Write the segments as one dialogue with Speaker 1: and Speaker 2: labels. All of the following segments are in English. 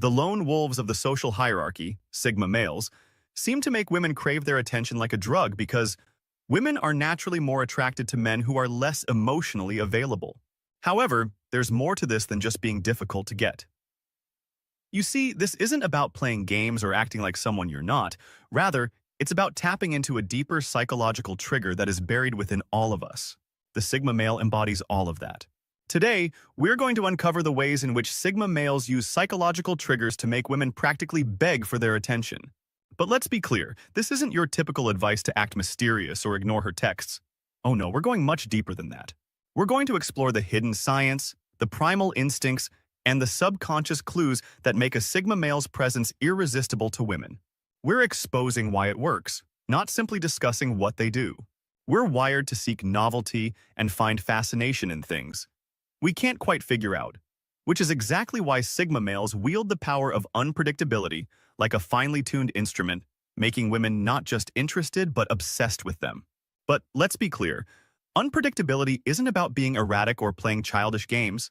Speaker 1: The lone wolves of the social hierarchy, sigma males, seem to make women crave their attention like a drug because women are naturally more attracted to men who are less emotionally available. However, there's more to this than just being difficult to get. You see, this isn't about playing games or acting like someone you're not. Rather, it's about tapping into a deeper psychological trigger that is buried within all of us. The Sigma male embodies all of that. Today, we're going to uncover the ways in which Sigma males use psychological triggers to make women practically beg for their attention. But let's be clear, this isn't your typical advice to act mysterious or ignore her texts. Oh no, we're going much deeper than that. We're going to explore the hidden science, the primal instincts, and the subconscious clues that make a Sigma male's presence irresistible to women. We're exposing why it works, not simply discussing what they do. We're wired to seek novelty and find fascination in things we can't quite figure out, which is exactly why Sigma males wield the power of unpredictability like a finely tuned instrument, making women not just interested but obsessed with them. But let's be clear, unpredictability isn't about being erratic or playing childish games.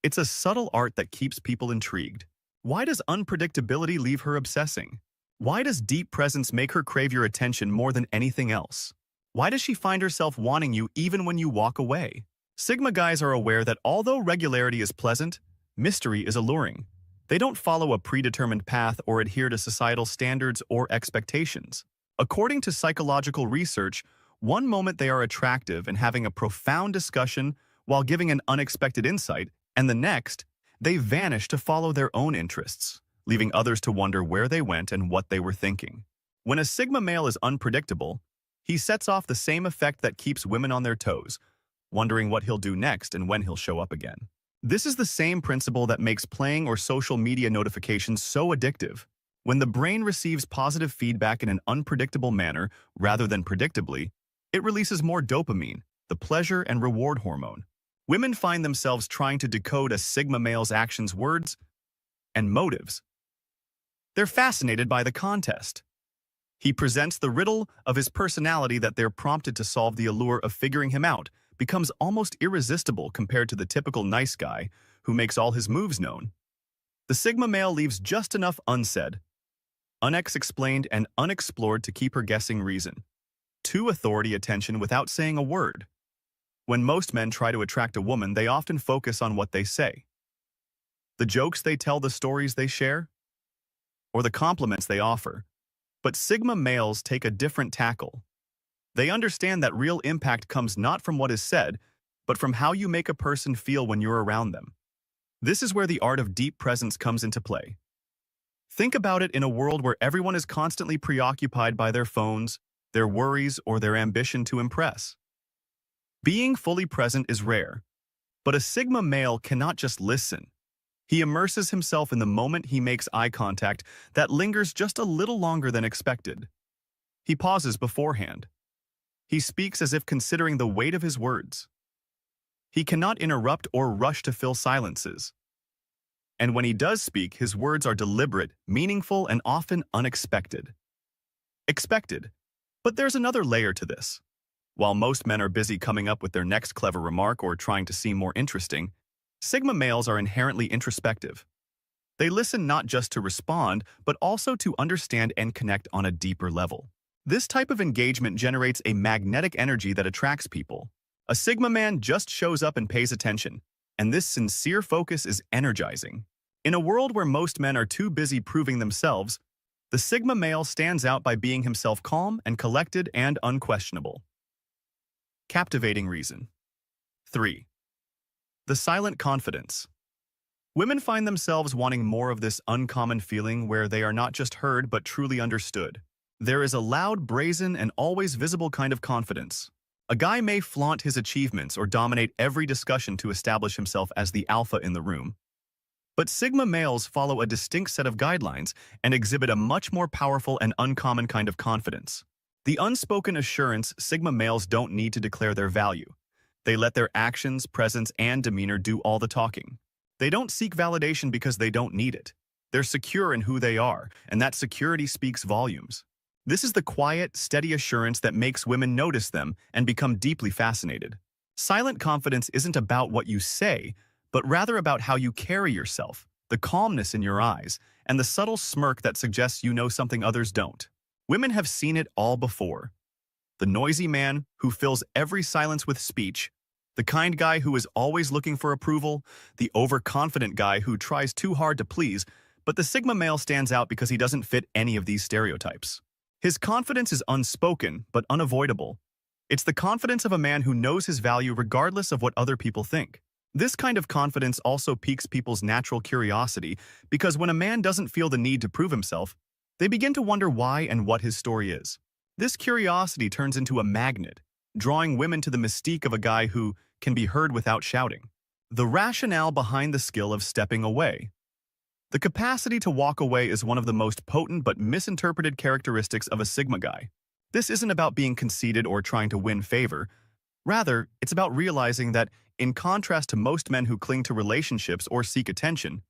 Speaker 1: It's a subtle art that keeps people intrigued. Why does unpredictability leave her obsessing? Why does deep presence make her crave your attention more than anything else? Why does she find herself wanting you even when you walk away? Sigma guys are aware that although regularity is pleasant, mystery is alluring. They don't follow a predetermined path or adhere to societal standards or expectations. According to psychological research, one moment they are attractive and having a profound discussion while giving an unexpected insight, and the next, they vanish to follow their own interests, leaving others to wonder where they went and what they were thinking. When a Sigma male is unpredictable, he sets off the same effect that keeps women on their toes, wondering what he'll do next and when he'll show up again. This is the same principle that makes playing or social media notifications so addictive. When the brain receives positive feedback in an unpredictable manner rather than predictably, it releases more dopamine, the pleasure and reward hormone. Women find themselves trying to decode a Sigma male's actions, words, and motives. They're fascinated by the contest. He presents the riddle of his personality that they're prompted to solve. The allure of figuring him out becomes almost irresistible compared to the typical nice guy who makes all his moves known. The Sigma male leaves just enough unsaid, unexplained, and unexplored to keep her guessing reason. To authority attention without saying a word. When most men try to attract a woman, they often focus on what they say. The jokes they tell, the stories they share, or the compliments they offer. But Sigma males take a different tackle. They understand that real impact comes not from what is said, but from how you make a person feel when you're around them. This is where the art of deep presence comes into play. Think about it in a world where everyone is constantly preoccupied by their phones, their worries, or their ambition to impress. Being fully present is rare, but a Sigma male cannot just listen. He immerses himself in the moment. He makes eye contact that lingers just a little longer than expected. He pauses beforehand. He speaks as if considering the weight of his words. He cannot interrupt or rush to fill silences. And when he does speak, his words are deliberate, meaningful, and often unexpected. Expected. But there's another layer to this. While most men are busy coming up with their next clever remark or trying to seem more interesting, Sigma males are inherently introspective. They listen not just to respond, but also to understand and connect on a deeper level. This type of engagement generates a magnetic energy that attracts people. A Sigma man just shows up and pays attention, and this sincere focus is energizing. In a world where most men are too busy proving themselves, the Sigma male stands out by being himself, calm and collected and unquestionable. Captivating reason. 3. The silent confidence. Women find themselves wanting more of this uncommon feeling where they are not just heard but truly understood. There is a loud, brazen, and always visible kind of confidence. A guy may flaunt his achievements or dominate every discussion to establish himself as the alpha in the room. But Sigma males follow a distinct set of guidelines and exhibit a much more powerful and uncommon kind of confidence. The unspoken assurance Sigma males don't need to declare their value. They let their actions, presence, and demeanor do all the talking. They don't seek validation because they don't need it. They're secure in who they are, and that security speaks volumes. This is the quiet, steady assurance that makes women notice them and become deeply fascinated. Silent confidence isn't about what you say, but rather about how you carry yourself, the the calmness in your eyes, and the subtle smirk that suggests you know something others don't. Women have seen it all before. The noisy man who fills every silence with speech, the kind guy who is always looking for approval, the overconfident guy who tries too hard to please, but the Sigma male stands out because he doesn't fit any of these stereotypes. His confidence is unspoken but unavoidable. It's the confidence of a man who knows his value regardless of what other people think. This kind of confidence also piques people's natural curiosity because when a man doesn't feel the need to prove himself, they begin to wonder why and what his story is. This curiosity turns into a magnet, drawing women to the mystique of a guy who can be heard without shouting. The rationale behind the skill of stepping away. The capacity to walk away is one of the most potent but misinterpreted characteristics of a Sigma guy. This isn't about being conceited or trying to win favor. Rather, it's about realizing that, in contrast to most men who cling to relationships or seek attention,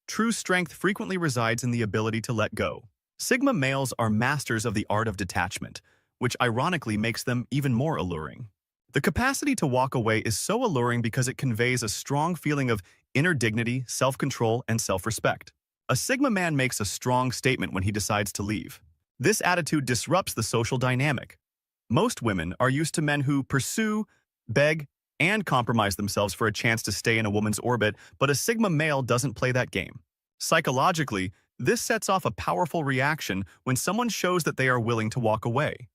Speaker 1: true strength frequently resides in the ability to let go. Sigma males are masters of the art of detachment, which ironically makes them even more alluring. The capacity to walk away is so alluring because it conveys a strong feeling of inner dignity, self-control, and self-respect. A Sigma man makes a strong statement when he decides to leave. This attitude disrupts the social dynamic. Most women are used to men who pursue, beg, and compromise themselves for a chance to stay in a woman's orbit, but a Sigma male doesn't play that game. Psychologically, this sets off a powerful reaction when someone shows that they are willing to walk away.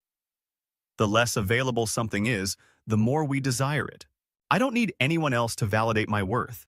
Speaker 1: The less available something is, the more we desire it. I don't need anyone else to validate my worth.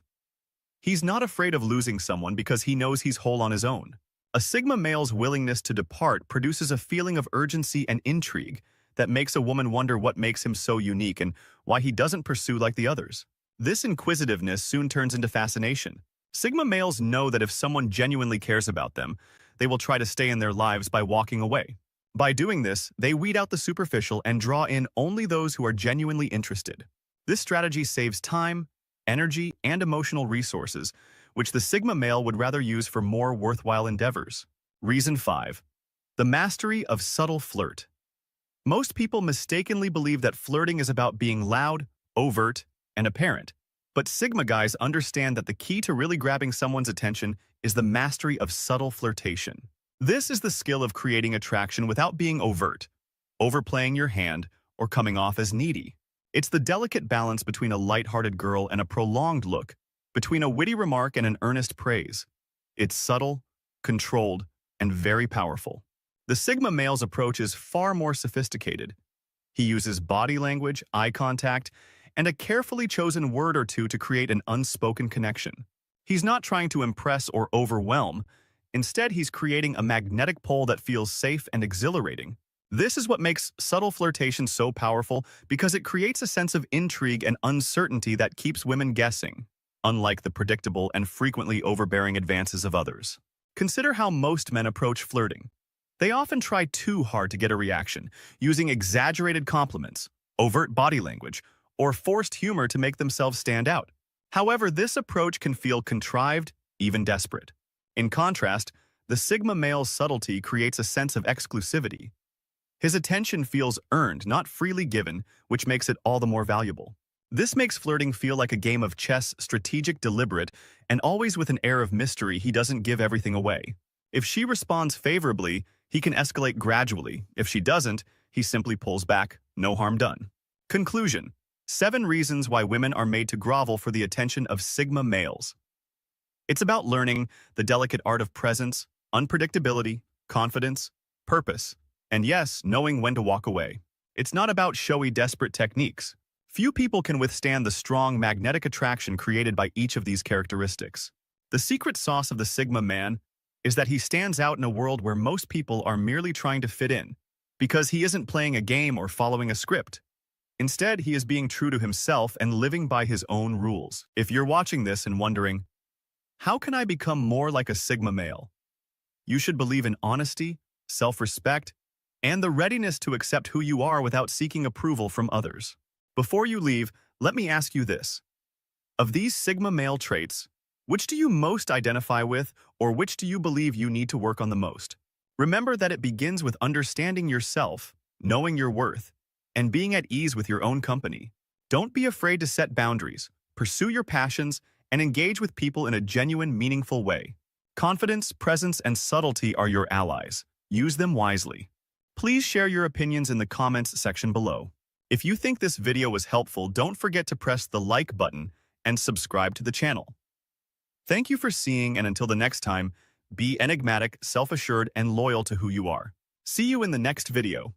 Speaker 1: He's not afraid of losing someone because he knows he's whole on his own. A Sigma male's willingness to depart produces a feeling of urgency and intrigue that makes a woman wonder what makes him so unique and why he doesn't pursue like the others. This inquisitiveness soon turns into fascination. Sigma males know that if someone genuinely cares about them, they will try to stay in their lives by walking away. By doing this, they weed out the superficial and draw in only those who are genuinely interested. This strategy saves time, energy, and emotional resources, which the Sigma male would rather use for more worthwhile endeavors. Reason 5. The mastery of subtle flirt. Most people mistakenly believe that flirting is about being loud, overt, and apparent. But Sigma guys understand that the key to really grabbing someone's attention is the mastery of subtle flirtation. This is the skill of creating attraction without being overt, overplaying your hand, or coming off as needy. It's the delicate balance between a light-hearted girl and a prolonged look, between a witty remark and an earnest praise. It's subtle, controlled, and very powerful. The Sigma male's approach is far more sophisticated. He uses body language, eye contact, and a carefully chosen word or two to create an unspoken connection. He's not trying to impress or overwhelm. Instead, he's creating a magnetic pole that feels safe and exhilarating. This is what makes subtle flirtation so powerful because it creates a sense of intrigue and uncertainty that keeps women guessing, unlike the predictable and frequently overbearing advances of others. Consider how most men approach flirting. They often try too hard to get a reaction, using exaggerated compliments, overt body language, or forced humor to make themselves stand out. However, this approach can feel contrived, even desperate. In contrast, the Sigma male's subtlety creates a sense of exclusivity. His attention feels earned, not freely given, which makes it all the more valuable. This makes flirting feel like a game of chess, strategic, deliberate, and always with an air of mystery. He doesn't give everything away. If she responds favorably, he can escalate gradually. If she doesn't, he simply pulls back, no harm done. Conclusion: 7 reasons why women are made to grovel for the attention of Sigma males. It's about learning the delicate art of presence, unpredictability, confidence, purpose, and yes, knowing when to walk away. It's not about showy, desperate techniques. Few people can withstand the strong magnetic attraction created by each of these characteristics. The secret sauce of the Sigma man is that he stands out in a world where most people are merely trying to fit in, because he isn't playing a game or following a script. Instead, he is being true to himself and living by his own rules. If you're watching this and wondering, how can I become more like a Sigma male? You should believe in honesty, self-respect, and the readiness to accept who you are without seeking approval from others. Before you leave, let me ask you this. Of these Sigma male traits, which do you most identify with, or which do you believe you need to work on the most? Remember that it begins with understanding yourself, knowing your worth, and being at ease with your own company. Don't be afraid to set boundaries, pursue your passions, and engage with people in a genuine, meaningful way. Confidence, presence, and subtlety are your allies. Use them wisely. Please share your opinions in the comments section below. If you think this video was helpful, don't forget to press the like button and subscribe to the channel. Thank you for seeing, and until the next time, be enigmatic, self-assured, and loyal to who you are. See you in the next video.